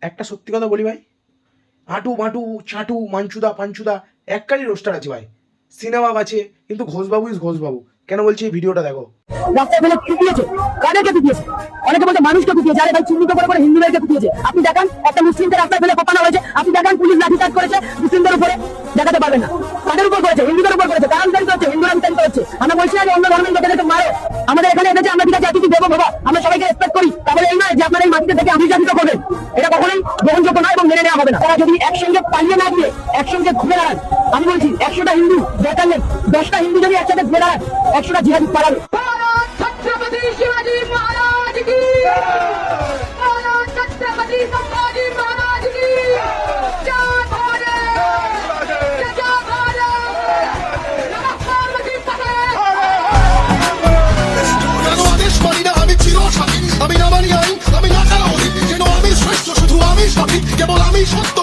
একটা সত্যি কথা বলি ভাই, আটু মাটু চাটু মাঞ্চুদা পাঞ্চুদা এককারই রোস্টার আছে ভাই, সিনেমা আছে, কিন্তু ঘোষবাবু ইজ ঘোষবাবু। কেন বলছি এই ভিডিওটা দেখো। রাস্তায় ফেলে পিটিয়েছে, কাদেরকে পিটিয়েছে? অনেকে বলছে মানুষকে পিটিয়েছে। আরে ভাই, চিহ্নিত করে হিন্দুদেরকে পিটিয়েছে। আপনি দেখান একটা মুসলিমকে রাস্তায় ফেলে কোপানো হয়েছে, আপনি দেখান পুলিশ লাঠিচার্জ করেছে মুসলিমদের উপরে, দেখাতে পারবেন না। কাদের উপর করেছে? হিন্দুদের উপর করেছে। কারণ বিতাড়িত হচ্ছে, হিন্দুরা বিতাড়িত হচ্ছে। আমরা বলছি না যে অন্য ধর্মের লোকেদেরকে মারো, আমাদের এখানে এসেছে, আমরা ঠিক আছে অতিথি দেবো বাবা, আমরা সবাইকে রেসপেক্ট করি। তাহলে এই নয় যে আপনারা এই মাটিতে থেকে আবির্জাতিত করবেন, এটা কখনোই গ্রহণযোগ্য নয় এবং মেনে নেওয়া হবে না। তারা যদি একসঙ্গে পালিয়ে না দিয়ে একসঙ্গে ঘুরে দাঁড়ান, আমি বলছি 100টা হিন্দু দরকার নেই, 10টা হিন্দু যদি একসাথে ঘুরে দাঁড়ান 100টা জিহাদি পালাবে। छत्रपति शिवाजी महाराज की, छत्रपति संभाजी महाराज की जय भारत, जय भारत, नमः पार्वती पटेल। আদেশ মানি না আমি চিরস্বাধীন, আমি না মানি আইন, আমি না কারো যেন আমি শ্রেষ্ঠ, শুধু আমি সঠিক, কেবল আমি সত্য।